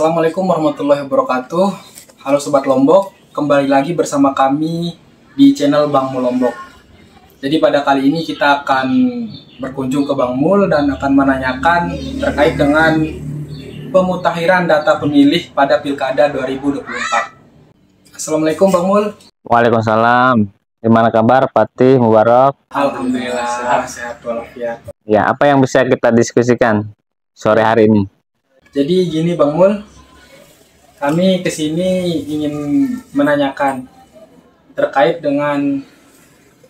Assalamualaikum warahmatullahi wabarakatuh. Halo Sobat Lombok, kembali lagi bersama kami di channel Bang Mul Lombok. Jadi pada kali ini kita akan berkunjung ke Bang Mul dan akan menanyakan terkait dengan pemutakhiran data pemilih pada Pilkada 2024. Assalamualaikum Bang Mul. Waalaikumsalam. Gimana kabar Patih Mubarak? Alhamdulillah sehat walafiat. Ya, apa yang bisa kita diskusikan sore hari ini? Jadi gini Bang Mul, kami kesini ingin menanyakan terkait dengan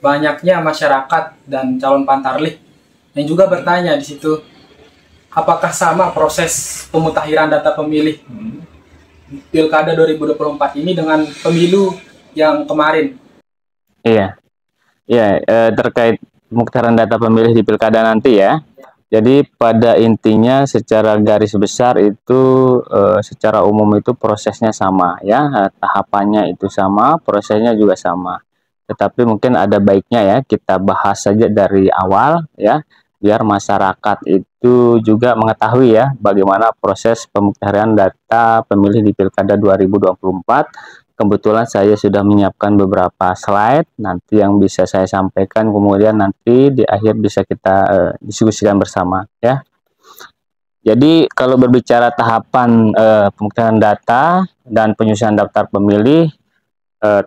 banyaknya masyarakat dan calon pantarlih yang juga bertanya di situ, apakah sama proses pemutakhiran data pemilih Pilkada 2024 ini dengan pemilu yang kemarin? Iya, terkait pemutakhiran data pemilih di Pilkada nanti ya. Jadi pada intinya secara garis besar itu secara umum itu prosesnya sama ya, tahapannya itu sama, prosesnya juga sama. Tetapi mungkin ada baiknya ya kita bahas saja dari awal ya, biar masyarakat itu juga mengetahui ya bagaimana proses pemutakhiran data pemilih di Pilkada 2024. Kebetulan saya sudah menyiapkan beberapa slide nanti yang bisa saya sampaikan, kemudian nanti di akhir bisa kita diskusikan bersama ya. Jadi kalau berbicara tahapan pemutakhiran data dan penyusunan daftar pemilih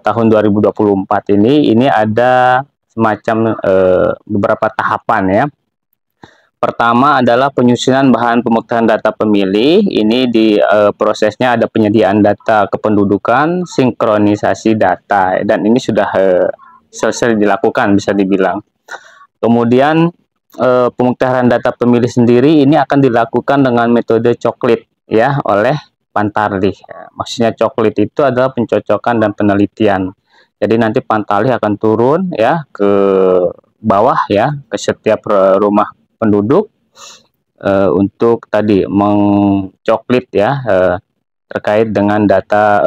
tahun 2024 ini ada semacam beberapa tahapan ya. Pertama adalah penyusunan bahan pemutakhiran data pemilih. Ini di prosesnya ada penyediaan data kependudukan, sinkronisasi data, dan ini sudah selesai dilakukan bisa dibilang. Kemudian pemutakhiran data pemilih sendiri ini akan dilakukan dengan metode coklit ya oleh pantarlih. Maksudnya coklit itu adalah pencocokan dan penelitian. Jadi nanti pantarlih akan turun ya ke bawah ya, ke setiap rumah penduduk untuk tadi mencoklit ya terkait dengan data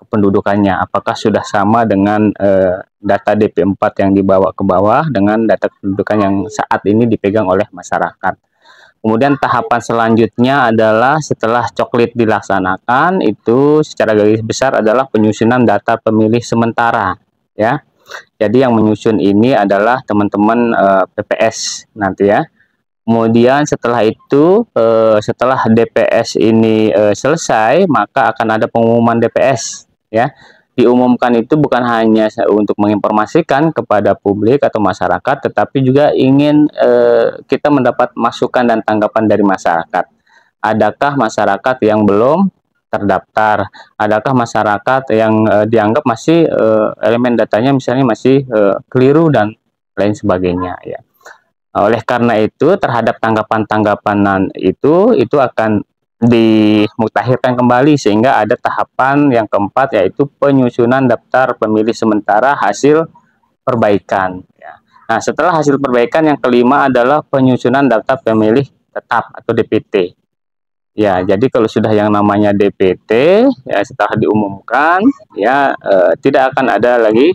kependudukannya, apakah sudah sama dengan data DP4 yang dibawa ke bawah dengan data kependudukan yang saat ini dipegang oleh masyarakat. Kemudian tahapan selanjutnya adalah setelah coklit dilaksanakan itu secara garis besar adalah penyusunan data pemilih sementara ya. Jadi yang menyusun ini adalah teman-teman PPS nanti ya. Kemudian setelah itu, setelah DPS ini selesai, maka akan ada pengumuman DPS ya. Diumumkan itu bukan hanya untuk menginformasikan kepada publik atau masyarakat, tetapi juga ingin kita mendapat masukan dan tanggapan dari masyarakat. Adakah masyarakat yang belum terdaftar, adakah masyarakat yang dianggap masih elemen datanya misalnya masih keliru dan lain sebagainya ya. Oleh karena itu terhadap tanggapan-tanggapan itu akan dimutakhirkan kembali sehingga ada tahapan yang keempat yaitu penyusunan daftar pemilih sementara hasil perbaikan ya. Nah, setelah hasil perbaikan yang kelima adalah penyusunan daftar pemilih tetap atau DPT. Ya, jadi kalau sudah yang namanya DPT ya setelah diumumkan ya tidak akan ada lagi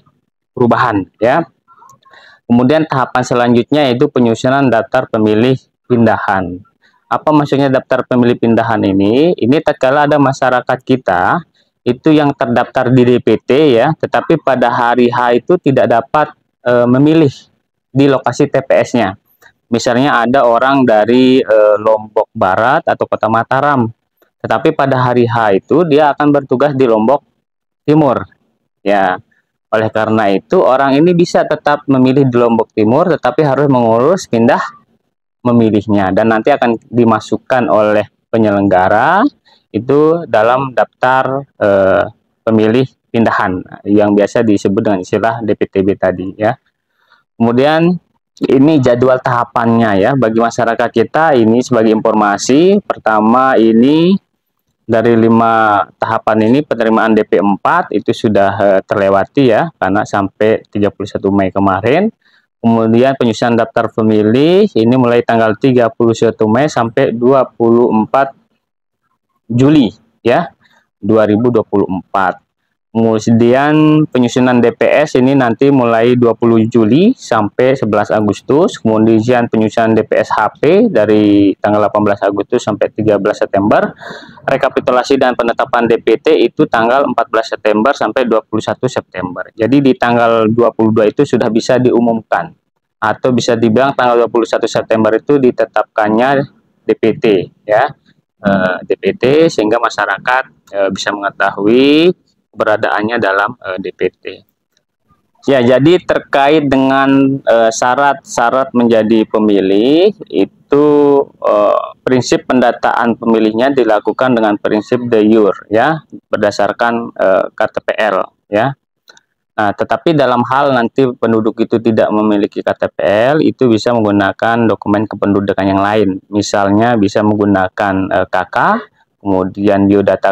perubahan ya. Kemudian tahapan selanjutnya yaitu penyusunan daftar pemilih pindahan. Apa maksudnya daftar pemilih pindahan ini? Ini tatkala ada masyarakat kita itu yang terdaftar di DPT ya, tetapi pada hari H itu tidak dapat memilih di lokasi TPS-nya. Misalnya ada orang dari Lombok Barat atau Kota Mataram, tetapi pada hari H itu dia akan bertugas di Lombok Timur. Ya, oleh karena itu orang ini bisa tetap memilih di Lombok Timur, tetapi harus mengurus pindah memilihnya dan nanti akan dimasukkan oleh penyelenggara itu dalam daftar pemilih pindahan yang biasa disebut dengan istilah DPTB tadi ya. Kemudian ini jadwal tahapannya ya bagi masyarakat kita ini sebagai informasi. Pertama ini dari 5 tahapan ini penerimaan DP4 itu sudah terlewati ya karena sampai 31 Mei kemarin. Kemudian penyusunan daftar pemilih ini mulai tanggal 31 Mei sampai 24 Juli ya 2024. Kemudian penyusunan DPS ini nanti mulai 20 Juli sampai 11 Agustus. Kemudian penyusunan DPS HP dari tanggal 18 Agustus sampai 13 September. Rekapitulasi dan penetapan DPT itu tanggal 14 September sampai 21 September. Jadi di tanggal 22 itu sudah bisa diumumkan. Atau bisa dibilang tanggal 21 September itu ditetapkannya DPT ya. DPT sehingga masyarakat bisa mengetahui keberadaannya dalam DPT. Ya, jadi terkait dengan syarat-syarat menjadi pemilih itu prinsip pendataan pemilihnya dilakukan dengan prinsip de jure ya, berdasarkan KTPL ya. Nah, tetapi dalam hal nanti penduduk itu tidak memiliki KTPL, itu bisa menggunakan dokumen kependudukan yang lain. Misalnya bisa menggunakan KK, kemudian biodata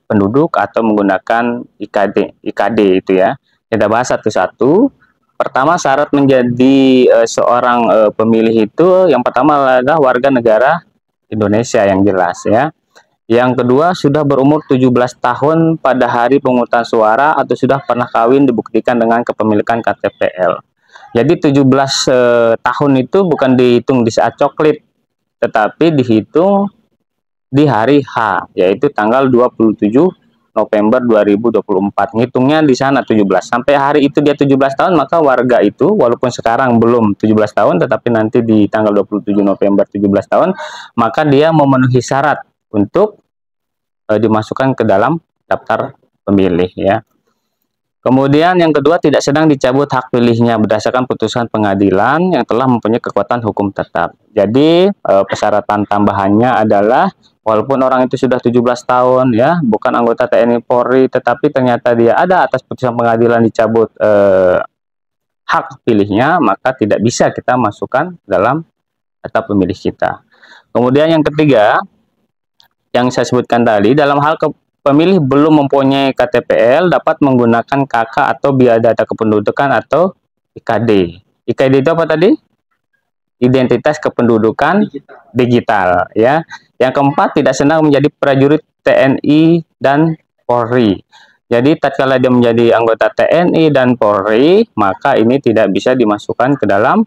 penduduk, atau menggunakan IKD itu ya. Kita bahas satu-satu. Pertama, syarat menjadi seorang pemilih itu yang pertama adalah warga negara Indonesia yang jelas ya. Yang kedua, sudah berumur 17 tahun pada hari pemungutan suara atau sudah pernah kawin dibuktikan dengan kepemilikan KTPL. Jadi 17 tahun itu bukan dihitung di saat coklit, tetapi dihitung di hari H, yaitu tanggal 27 November 2024. Ngitungnya di sana 17. Sampai hari itu dia 17 tahun, maka warga itu walaupun sekarang belum 17 tahun, tetapi nanti di tanggal 27 November 17 tahun, maka dia memenuhi syarat untuk dimasukkan ke dalam daftar pemilih ya. Kemudian yang kedua, tidak sedang dicabut hak pilihnya berdasarkan putusan pengadilan yang telah mempunyai kekuatan hukum tetap. Jadi persyaratan tambahannya adalah walaupun orang itu sudah 17 tahun ya, bukan anggota TNI Polri, tetapi ternyata dia ada atas putusan pengadilan dicabut hak pilihnya, maka tidak bisa kita masukkan dalam daftar pemilih kita. Kemudian yang ketiga, yang saya sebutkan tadi, dalam hal pemilih belum mempunyai KTPL dapat menggunakan KK atau biodata kependudukan atau IKD. IKD itu apa tadi? Identitas kependudukan digital ya. Yang keempat, tidak senang menjadi prajurit TNI dan Polri. Jadi tatkala dia menjadi anggota TNI dan Polri, maka ini tidak bisa dimasukkan ke dalam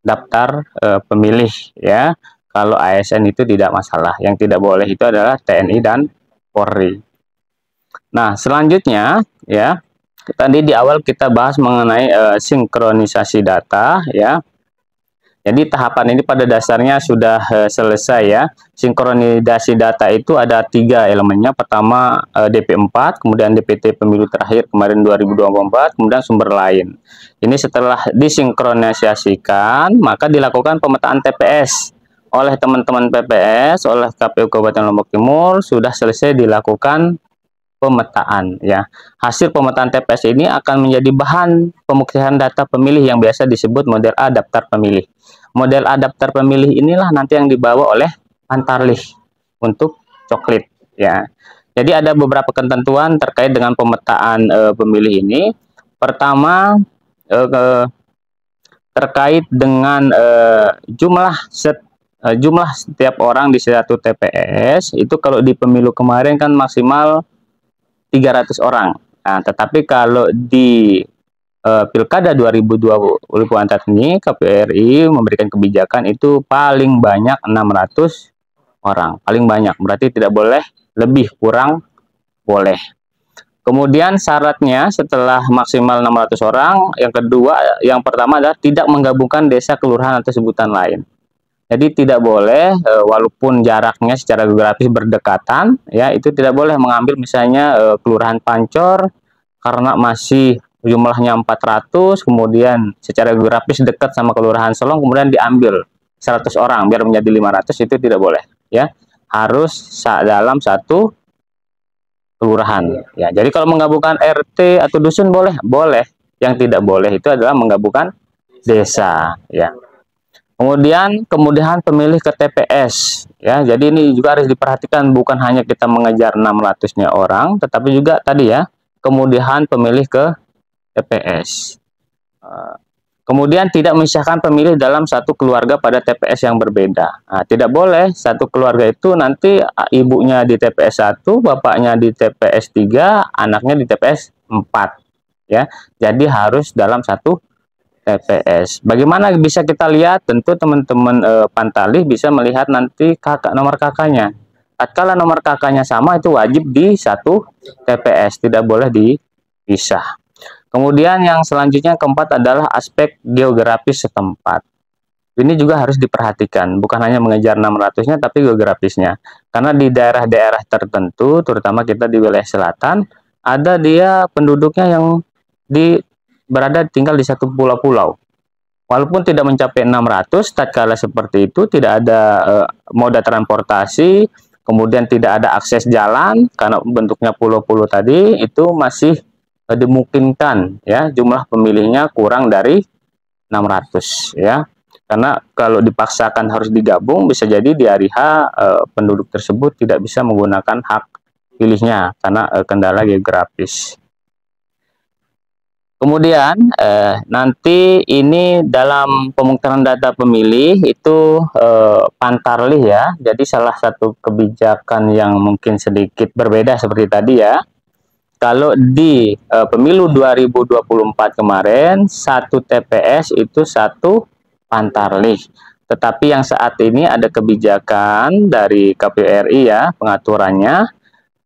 daftar pemilih ya. Kalau ASN itu tidak masalah. Yang tidak boleh itu adalah TNI dan Polri. Nah, selanjutnya ya, tadi di awal kita bahas mengenai sinkronisasi data ya. Jadi tahapan ini pada dasarnya sudah selesai ya. Sinkronisasi data itu ada 3 elemennya. Pertama DP4, kemudian DPT pemilu terakhir kemarin 2024, kemudian sumber lain. Ini setelah disinkronisasikan, maka dilakukan pemetaan TPS oleh teman-teman PPS, oleh KPU Kabupaten Lombok Timur. Sudah selesai dilakukan pemetaan ya. Hasil pemetaan TPS ini akan menjadi bahan pemuktian data pemilih yang biasa disebut model A daftar pemilih. Model A daftar pemilih inilah nanti yang dibawa oleh Antarlih untuk coklit ya. Jadi ada beberapa ketentuan terkait dengan pemetaan pemilih ini. Pertama, terkait dengan jumlah setiap orang di satu TPS itu, kalau di pemilu kemarin kan maksimal 300 orang. Nah, tetapi kalau di Pilkada 2024 ini KPU RI memberikan kebijakan itu paling banyak 600 orang. Paling banyak, berarti tidak boleh lebih, kurang boleh. Kemudian syaratnya setelah maksimal 600 orang, yang pertama adalah tidak menggabungkan desa, kelurahan atau sebutan lain. Jadi tidak boleh walaupun jaraknya secara geografis berdekatan ya, itu tidak boleh mengambil misalnya kelurahan Pancor karena masih jumlahnya 400, kemudian secara geografis dekat sama kelurahan Solong, kemudian diambil 100 orang biar menjadi 500, itu tidak boleh ya. Harus dalam satu kelurahan ya. Jadi kalau menggabungkan RT atau dusun boleh. Yang tidak boleh itu adalah menggabungkan desa ya. Kemudian kemudahan pemilih ke TPS ya. Jadi ini juga harus diperhatikan, bukan hanya kita mengejar 600-nya orang, tetapi juga tadi ya, kemudahan pemilih ke TPS. Kemudian tidak memisahkan pemilih dalam satu keluarga pada TPS yang berbeda. Nah, tidak boleh satu keluarga itu nanti ibunya di TPS 1, bapaknya di TPS 3, anaknya di TPS 4. Ya, jadi harus dalam satu TPS. Bagaimana bisa kita lihat? Tentu teman-teman Pantalih bisa melihat nanti nomor kakaknya. Tatkala nomor kakaknya sama, itu wajib di satu TPS, tidak boleh dipisah. Kemudian yang selanjutnya keempat adalah aspek geografis setempat. Ini juga harus diperhatikan, bukan hanya mengejar 600-nya, tapi geografisnya. Karena di daerah-daerah tertentu, terutama kita di wilayah selatan, ada dia penduduknya yang berada tinggal di satu pulau-pulau. Walaupun tidak mencapai 600, tatkala seperti itu tidak ada moda transportasi, kemudian tidak ada akses jalan, karena bentuknya pulau-pulau tadi, itu masih dimungkinkan ya jumlah pemilihnya kurang dari 600 ya, karena kalau dipaksakan harus digabung bisa jadi di hari H penduduk tersebut tidak bisa menggunakan hak pilihnya karena kendala geografis. Kemudian nanti ini dalam pemutaran data pemilih itu Pantarlih ya, jadi salah satu kebijakan yang mungkin sedikit berbeda seperti tadi ya. Kalau di pemilu 2024 kemarin, satu TPS itu satu Pantarlih. Tetapi yang saat ini ada kebijakan dari KPU RI ya, pengaturannya,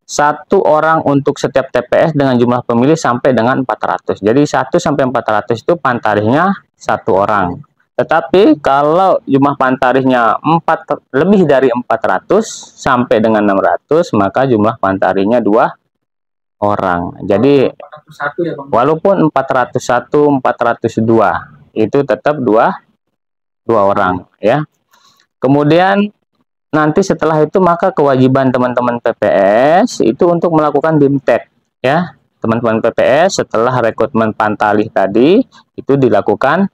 satu orang untuk setiap TPS dengan jumlah pemilih sampai dengan 400. Jadi 1 sampai 400 itu Pantarlihnya satu orang. Tetapi kalau jumlah Pantarlihnya lebih dari 400 sampai dengan 600, maka jumlah Pantarlihnya 2 orang. Jadi 401 ya Bang. walaupun 401, 402 itu tetap dua orang ya. Kemudian nanti setelah itu maka kewajiban teman-teman PPS itu untuk melakukan BIMTEK ya. Teman-teman PPS setelah rekrutmen Pantalih tadi itu dilakukan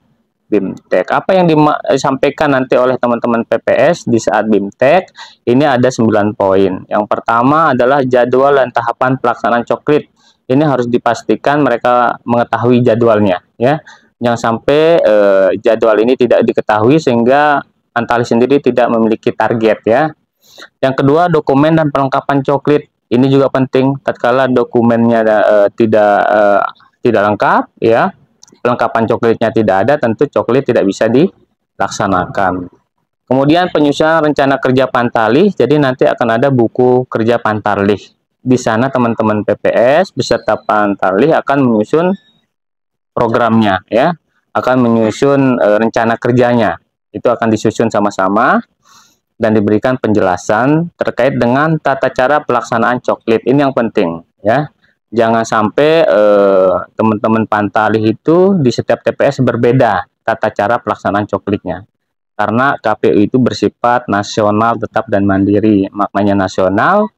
BIMTEK. Apa yang disampaikan nanti oleh teman-teman PPS di saat BIMTEK ini ada 9 poin. Yang pertama adalah jadwal dan tahapan pelaksanaan coklit. Ini harus dipastikan mereka mengetahui jadwalnya ya. Jangan sampai jadwal ini tidak diketahui sehingga Pantalih sendiri tidak memiliki target ya. Yang kedua, dokumen dan perlengkapan coklit. Ini juga penting tatkala dokumennya tidak lengkap ya. Pelengkapan coklitnya tidak ada, tentu coklit tidak bisa dilaksanakan. Kemudian penyusunan rencana kerja Pantalih, jadi nanti akan ada buku kerja Pantalih. Di sana teman-teman PPS beserta Pantalih akan menyusun programnya ya, akan menyusun rencana kerjanya. Itu akan disusun sama-sama dan diberikan penjelasan terkait dengan tata cara pelaksanaan coklit. Ini yang penting ya. Jangan sampai teman-teman Pantalih itu di setiap TPS berbeda tata cara pelaksanaan coklitnya. Karena KPU itu bersifat nasional, tetap, dan mandiri. Maknanya nasional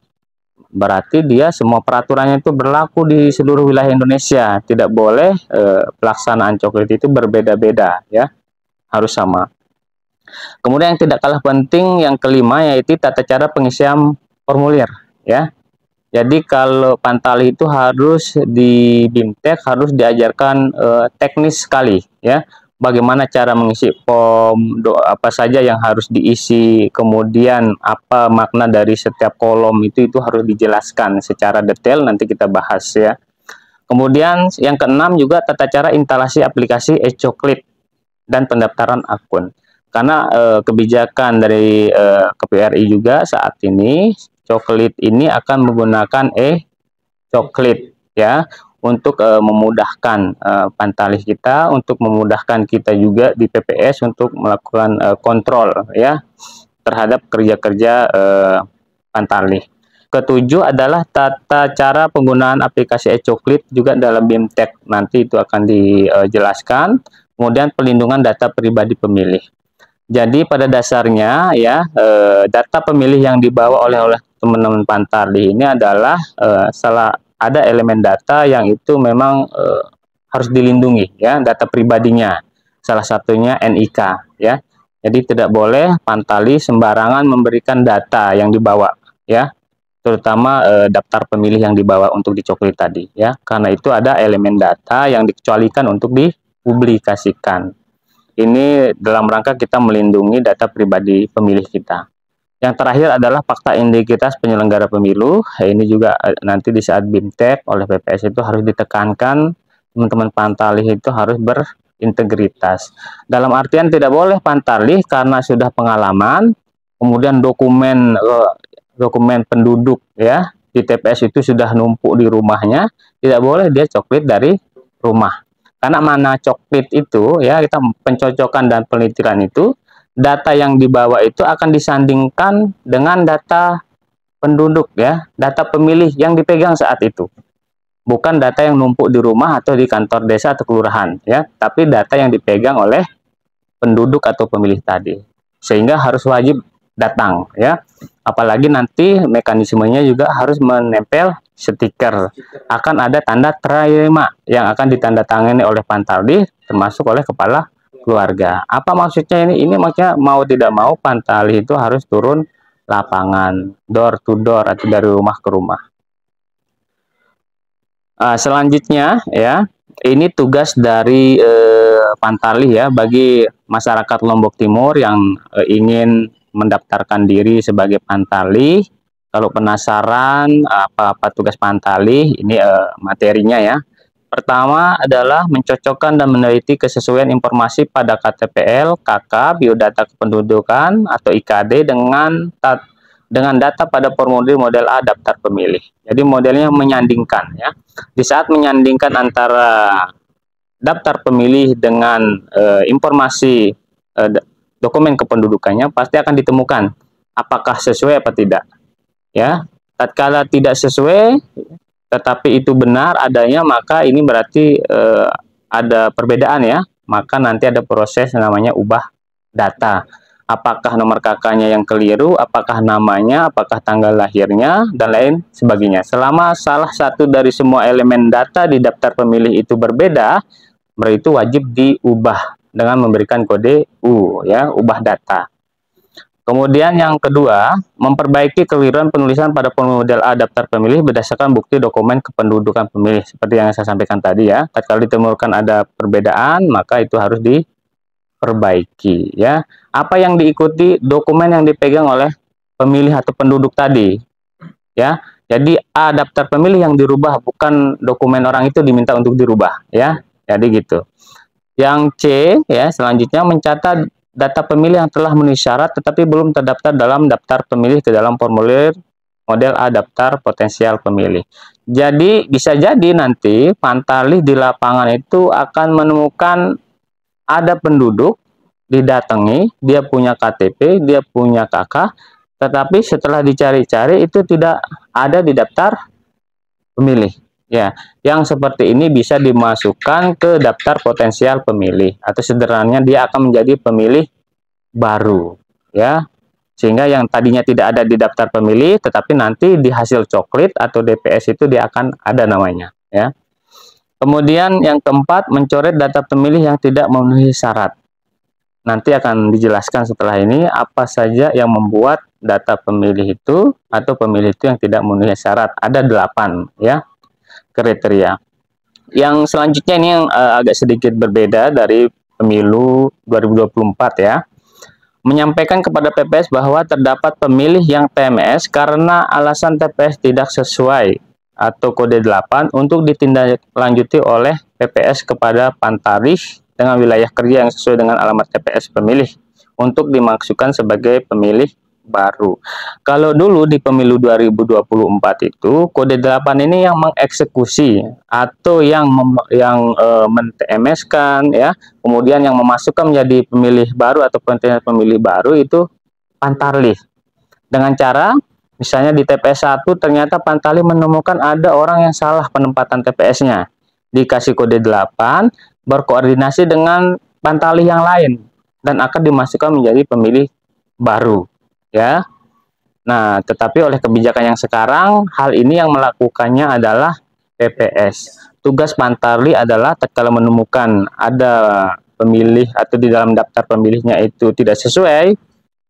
berarti dia semua peraturannya itu berlaku di seluruh wilayah Indonesia. Tidak boleh pelaksanaan coklit itu berbeda-beda ya. Harus sama. Kemudian yang tidak kalah penting yang kelima yaitu tata cara pengisian formulir ya. Jadi kalau Pantalih itu harus di BIMTEK harus diajarkan teknis sekali ya. Bagaimana cara mengisi form, apa saja yang harus diisi, kemudian apa makna dari setiap kolom itu harus dijelaskan secara detail, nanti kita bahas ya. Kemudian yang keenam juga tata cara instalasi aplikasi e-coklit dan pendaftaran akun. Karena kebijakan dari KPU RI juga saat ini coklit ini akan menggunakan e-coklit ya untuk memudahkan Pantalih kita, untuk memudahkan kita juga di PPS untuk melakukan kontrol ya terhadap kerja-kerja Pantalih. Ketujuh adalah tata cara penggunaan aplikasi e-coklit juga dalam BIMTEK, nanti itu akan dijelaskan. Kemudian pelindungan data pribadi pemilih. Jadi pada dasarnya ya data pemilih yang dibawa oleh teman-teman Pantalih ini adalah ada elemen data yang itu memang harus dilindungi ya, data pribadinya. Salah satunya NIK ya. Jadi tidak boleh Pantalih sembarangan memberikan data yang dibawa ya. Terutama daftar pemilih yang dibawa untuk dicoklit tadi ya. Karena itu ada elemen data yang dikecualikan untuk dipublikasikan. Ini dalam rangka kita melindungi data pribadi pemilih kita. Yang terakhir adalah fakta integritas penyelenggara pemilu. Ini juga nanti di saat BIMTEK oleh PPS itu harus ditekankan, teman-teman pantalih itu harus berintegritas. Dalam artian tidak boleh pantalih karena sudah pengalaman, kemudian dokumen penduduk ya di TPS itu sudah numpuk di rumahnya, tidak boleh dia coklit dari rumah. Karena mana coklit itu ya, kita pencocokan dan penelitian itu, data yang dibawa itu akan disandingkan dengan data penduduk ya, data pemilih yang dipegang saat itu. Bukan data yang numpuk di rumah atau di kantor desa atau kelurahan ya, tapi data yang dipegang oleh penduduk atau pemilih tadi. Sehingga harus wajib datang ya. Apalagi nanti mekanismenya juga harus menempel stiker. Akan ada tanda terima yang akan ditandatangani oleh pantalih termasuk oleh kepala keluarga. Apa maksudnya ini? Ini maksudnya mau tidak mau pantalih itu harus turun lapangan, door to door atau dari rumah ke rumah. Selanjutnya ya, ini tugas dari pantalih ya bagi masyarakat Lombok Timur yang ingin mendaftarkan diri sebagai pantalih. Kalau penasaran apa tugas pantalih, ini materinya ya. Pertama adalah mencocokkan dan meneliti kesesuaian informasi pada KTPL, KK, biodata kependudukan atau IKD dengan data pada formulir model A daftar pemilih. Jadi modelnya menyandingkan ya. Di saat menyandingkan antara daftar pemilih dengan informasi dokumen kependudukannya, pasti akan ditemukan apakah sesuai apa tidak. Ya, tatkala tidak sesuai, tetapi itu benar adanya, maka ini berarti ada perbedaan ya. Maka nanti ada proses namanya ubah data. Apakah nomor KK-nya yang keliru, apakah namanya, apakah tanggal lahirnya, dan lain sebagainya. Selama salah satu dari semua elemen data di daftar pemilih itu berbeda, itu wajib diubah dengan memberikan kode U, ya, ubah data. Kemudian yang kedua, memperbaiki keliruan penulisan pada formulir model A daftar pemilih berdasarkan bukti dokumen kependudukan pemilih. Seperti yang saya sampaikan tadi ya, tatkala ditemukan ada perbedaan, maka itu harus diperbaiki ya. Apa yang diikuti dokumen yang dipegang oleh pemilih atau penduduk tadi ya. Jadi A daftar pemilih yang dirubah, bukan dokumen orang itu diminta untuk dirubah ya. Jadi gitu. Yang C ya, selanjutnya mencatat data pemilih yang telah memenuhi syarat tetapi belum terdaftar dalam daftar pemilih ke dalam formulir model A daftar potensial pemilih. Jadi bisa jadi nanti pantalih di lapangan itu akan menemukan ada penduduk didatangi, dia punya KTP, dia punya KK, tetapi setelah dicari-cari itu tidak ada di daftar pemilih. Ya, yang seperti ini bisa dimasukkan ke daftar potensial pemilih atau sederhananya dia akan menjadi pemilih baru, ya. Sehingga yang tadinya tidak ada di daftar pemilih, tetapi nanti di hasil coklit atau DPS itu dia akan ada namanya, ya. Kemudian yang keempat, mencoret data pemilih yang tidak memenuhi syarat. Nanti akan dijelaskan setelah ini apa saja yang membuat data pemilih itu atau pemilih itu yang tidak memenuhi syarat. Ada 8, ya, kriteria. Yang selanjutnya ini yang agak sedikit berbeda dari pemilu 2024 ya. Menyampaikan kepada PPS bahwa terdapat pemilih yang TMS karena alasan TPS tidak sesuai atau kode 8 untuk ditindaklanjuti oleh PPS kepada pantalih dengan wilayah kerja yang sesuai dengan alamat TPS pemilih untuk dimaksudkan sebagai pemilih baru. Kalau dulu di pemilu 2024 itu kode 8 ini yang mengeksekusi atau yang men-TMS-kan ya, kemudian yang memasukkan menjadi pemilih baru atau pemilih baru itu pantalih. Dengan cara misalnya di TPS 1 ternyata pantalih menemukan ada orang yang salah penempatan TPS-nya. Dikasih kode 8, berkoordinasi dengan pantalih yang lain dan akan dimasukkan menjadi pemilih baru. Ya, nah tetapi oleh kebijakan yang sekarang hal ini yang melakukannya adalah PPS. Tugas pantarli adalah tatkala menemukan ada pemilih atau di dalam daftar pemilihnya itu tidak sesuai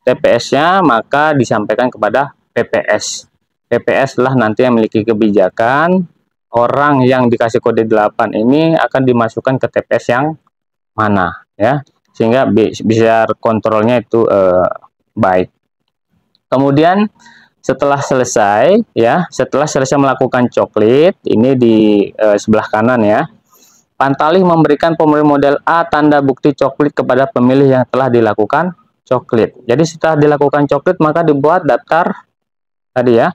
TPS-nya, maka disampaikan kepada PPS. PPS lah nanti yang memiliki kebijakan orang yang dikasih kode 8 ini akan dimasukkan ke TPS yang mana ya. sehingga biar kontrolnya itu baik. Kemudian setelah selesai melakukan coklit, ini di sebelah kanan ya, Pantalih memberikan pemilih model A tanda bukti coklit kepada pemilih yang telah dilakukan coklit. Jadi setelah dilakukan coklit maka dibuat daftar tadi ya,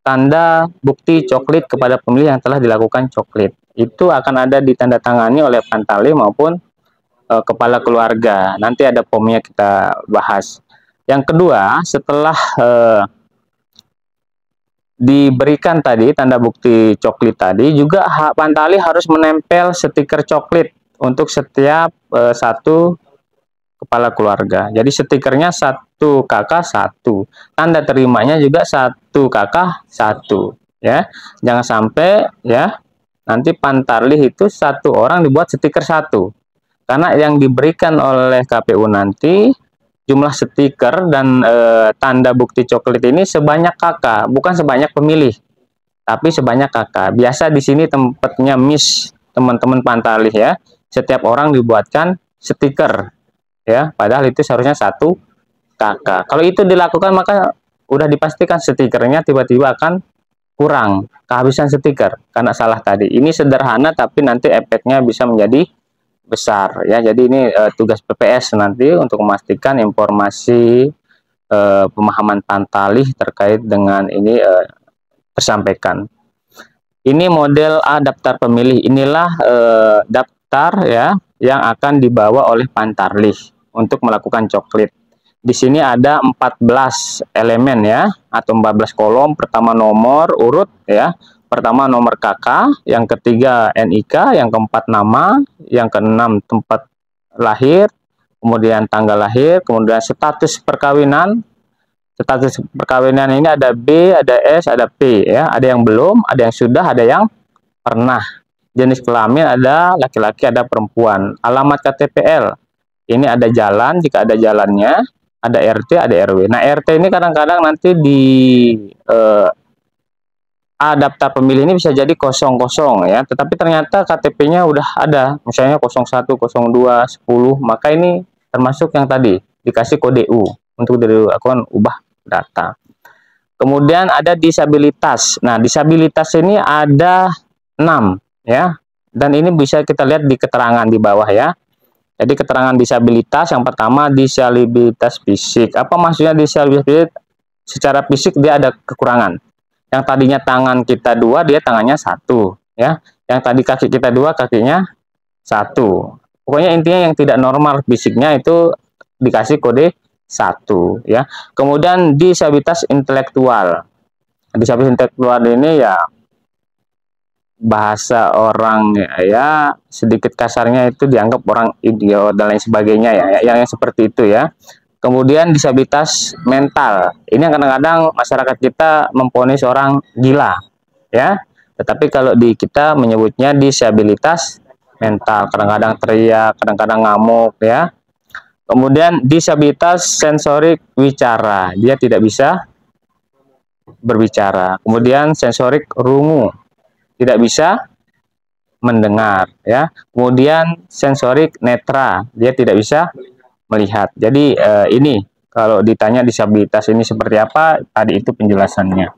tanda bukti coklit kepada pemilih yang telah dilakukan coklit. Itu akan ada ditandatangani oleh Pantalih maupun kepala keluarga. Nanti ada pomnya kita bahas. Yang kedua, setelah diberikan tadi tanda bukti coklit tadi, juga Pantalih harus menempel stiker coklit untuk setiap satu kepala keluarga. Jadi stikernya satu kakak satu, tanda terimanya juga satu kakak satu ya. Jangan sampai ya nanti Pantalih itu satu orang dibuat stiker satu, karena yang diberikan oleh KPU nanti jumlah stiker dan tanda bukti coklit ini sebanyak kakak, bukan sebanyak pemilih, tapi sebanyak kakak. Biasa di sini tempatnya miss teman-teman Pantalih ya. Setiap orang dibuatkan stiker ya, padahal itu seharusnya satu kakak. Kalau itu dilakukan maka udah dipastikan stikernya tiba-tiba akan kurang, kehabisan stiker karena salah tadi. Ini sederhana tapi nanti efeknya bisa menjadi besar ya. Jadi ini tugas PPS nanti untuk memastikan informasi pemahaman Pantalih terkait dengan ini tersampaikan. Ini model A daftar pemilih. Inilah daftar ya yang akan dibawa oleh Pantalih untuk melakukan coklit. Di sini ada 14 elemen ya, atau 14 kolom. Pertama nomor urut ya. Pertama nomor KK, yang ketiga NIK, yang keempat nama, yang keenam tempat lahir, kemudian tanggal lahir, kemudian status perkawinan. Status perkawinan ini ada B, ada S, ada P ya. Ada yang belum, ada yang sudah, ada yang pernah. Jenis kelamin ada laki-laki, ada perempuan. Alamat KTPL. Ini ada jalan, jika ada jalannya, ada RT, ada RW. Nah, RT ini kadang-kadang nanti di daftar pemilih ini bisa jadi kosong ya, tetapi ternyata KTP-nya udah ada, misalnya 01, 02, 10, maka ini termasuk yang tadi dikasih kode U untuk dilakukan ubah data. Kemudian ada disabilitas. Nah, disabilitas ini ada 6 ya, dan ini bisa kita lihat di keterangan di bawah ya. Jadi keterangan disabilitas yang pertama disabilitas fisik. Apa maksudnya disabilitas fisik? Secara fisik dia ada kekurangan. Yang tadinya tangan kita 2, dia tangannya 1 ya. Yang tadi kaki kita 2, kakinya 1. Pokoknya intinya yang tidak normal fisiknya itu dikasih kode 1 ya. Kemudian disabilitas intelektual. Disabilitas intelektual ini ya bahasa orang ya sedikit kasarnya itu dianggap orang idiot dan lain sebagainya ya, yang seperti itu ya. Kemudian disabilitas mental. Ini kadang-kadang masyarakat kita memvonis orang gila ya. Tetapi kalau di kita menyebutnya disabilitas mental. Kadang-kadang teriak, kadang-kadang ngamuk ya. Kemudian disabilitas sensorik wicara. Dia tidak bisa berbicara. Kemudian sensorik rungu. Tidak bisa mendengar ya. Kemudian sensorik netra. Dia tidak bisa melihat. Jadi ini kalau ditanya disabilitas ini seperti apa, tadi itu penjelasannya.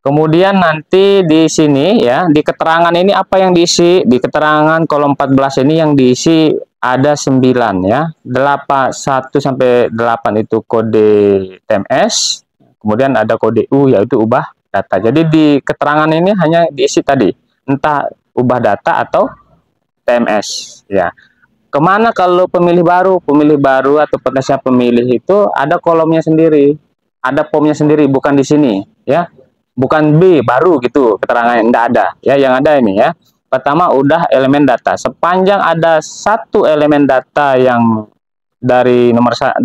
Kemudian nanti di sini ya, di keterangan ini apa yang diisi? Di keterangan kolom 14 ini yang diisi ada 9 ya. 1 sampai 8 itu kode TMS. Kemudian ada kode U yaitu ubah data. Jadi di keterangan ini hanya diisi tadi, entah ubah data atau TMS ya. Kemana kalau pemilih baru? Pemilih baru atau potensial pemilih itu ada kolomnya sendiri, ada pomnya sendiri, bukan di sini ya, bukan B baru gitu keterangannya, tidak ada ya. Yang ada ini ya, pertama udah elemen data. Sepanjang ada satu elemen data yang dari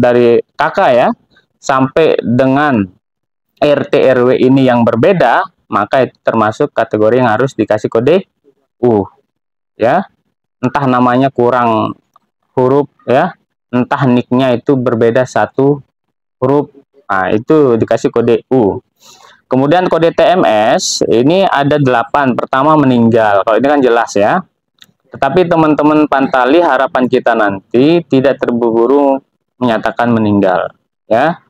dari KK ya sampai dengan RT RW ini yang berbeda, maka itu termasuk kategori yang harus dikasih kode U ya. Entah namanya kurang huruf ya, entah nicknya itu berbeda 1 huruf, nah itu dikasih kode U. Kemudian kode TMS ini ada 8. Pertama meninggal, kalau ini kan jelas ya. Tetapi teman-teman Pantali, harapan kita nanti tidak terburu-buru menyatakan meninggal, ya.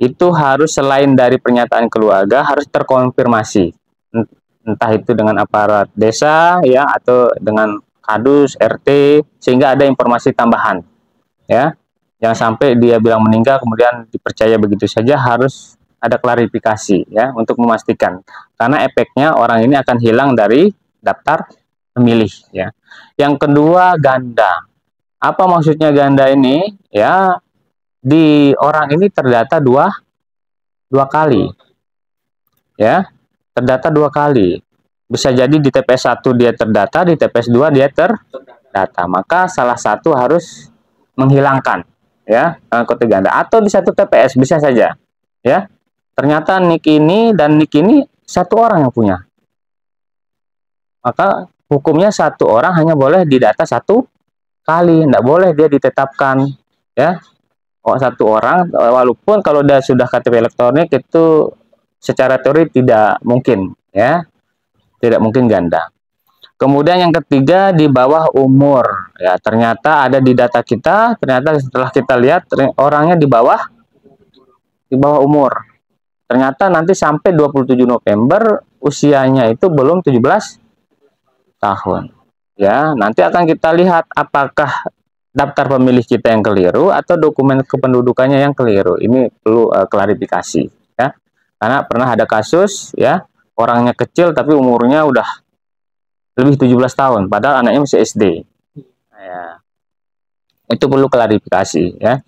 Itu harus selain dari pernyataan keluarga harus terkonfirmasi, entah itu dengan aparat desa ya atau dengan kadus RT, sehingga ada informasi tambahan, ya. Jangan sampai dia bilang meninggal kemudian dipercaya begitu saja, harus ada klarifikasi ya untuk memastikan, karena efeknya orang ini akan hilang dari daftar pemilih ya. Yang kedua, ganda. Apa maksudnya ganda ini? Ya, di orang ini terdata dua kali, ya, terdata 2 kali. Bisa jadi di TPS 1 dia terdata, di TPS 2 dia terdata. Maka salah satu harus menghilangkan, ya, kode ganda. Atau di satu TPS bisa saja, ya. Ternyata nik ini dan nik ini satu orang yang punya. Maka hukumnya satu orang hanya boleh didata 1 kali, tidak boleh dia ditetapkan, ya. Oh, satu orang, walaupun kalau sudah KTP elektronik itu secara teori tidak mungkin, ya, tidak mungkin ganda. Kemudian yang ketiga, di bawah umur, ya, ternyata ada di data kita, ternyata setelah kita lihat orangnya di bawah umur, ternyata nanti sampai 27 November usianya itu belum 17 tahun, ya. Nanti akan kita lihat apakah daftar pemilih kita yang keliru atau dokumen kependudukannya yang keliru. Ini perlu klarifikasi, ya. Karena pernah ada kasus, ya, orangnya kecil tapi umurnya udah lebih 17 tahun padahal anaknya masih SD. Ya. Itu perlu klarifikasi, ya.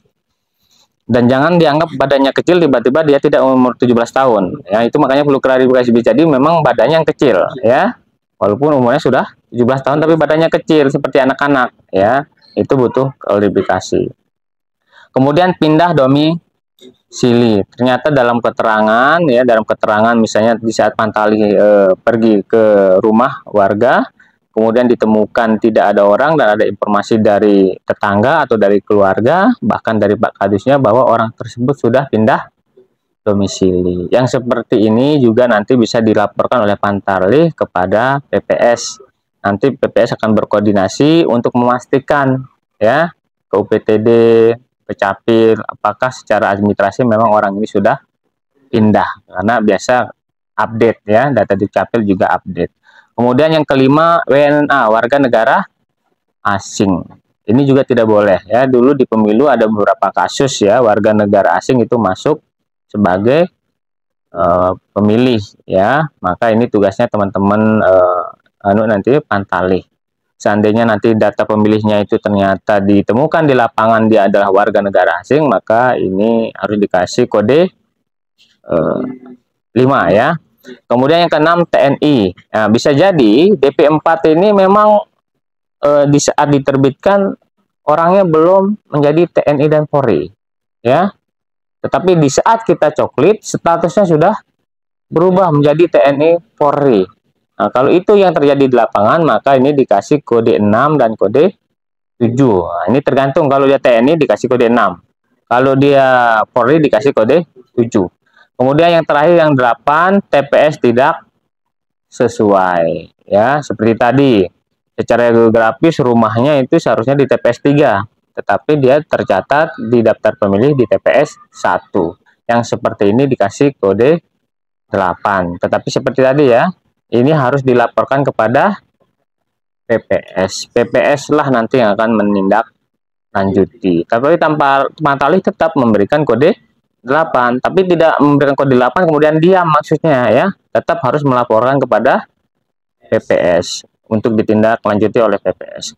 Dan jangan dianggap badannya kecil tiba-tiba dia tidak umur 17 tahun. Ya, itu makanya perlu klarifikasi. Jadi memang badannya yang kecil, ya. Walaupun umurnya sudah 17 tahun tapi badannya kecil seperti anak-anak, ya. Itu butuh klarifikasi. Kemudian pindah domisili. Ternyata dalam keterangan, ya, dalam keterangan misalnya di saat Pantali pergi ke rumah warga, kemudian ditemukan tidak ada orang dan ada informasi dari tetangga atau dari keluarga, bahkan dari Pak Kadusnya bahwa orang tersebut sudah pindah domisili. Yang seperti ini juga nanti bisa dilaporkan oleh Pantali kepada PPS. Nanti PPS akan berkoordinasi untuk memastikan, ya, ke UPTD, ke Capil, apakah secara administrasi memang orang ini sudah pindah. Karena biasa update, ya, data di Capil juga update. Kemudian yang kelima, WNA, warga negara asing. Ini juga tidak boleh, ya. Dulu di pemilu ada beberapa kasus, ya, warga negara asing itu masuk sebagai pemilih, ya. Maka ini tugasnya teman-teman nanti Pantali. Seandainya nanti data pemilihnya itu ternyata ditemukan di lapangan dia adalah warga negara asing, maka ini harus dikasih kode 5, ya. Kemudian yang keenam, TNI. Nah, bisa jadi DP4 ini memang di saat diterbitkan orangnya belum menjadi TNI dan Polri, ya. Tetapi di saat kita coklit statusnya sudah berubah menjadi TNI Polri. Nah, kalau itu yang terjadi di lapangan, maka ini dikasih kode 6 dan kode 7. Nah, ini tergantung, kalau dia TNI dikasih kode 6. Kalau dia Polri dikasih kode 7. Kemudian yang terakhir yang 8, TPS tidak sesuai. Ya, seperti tadi. Secara geografis rumahnya itu seharusnya di TPS 3. Tetapi dia tercatat di daftar pemilih di TPS 1. Yang seperti ini dikasih kode 8. Tetapi seperti tadi, ya, ini harus dilaporkan kepada PPS. PPS lah nanti yang akan menindaklanjuti. Tapi tanpa Pantali tetap memberikan kode 8, tapi tidak memberikan kode 8 kemudian diam, maksudnya, ya. Tetap harus melaporkan kepada PPS untuk ditindaklanjuti oleh PPS.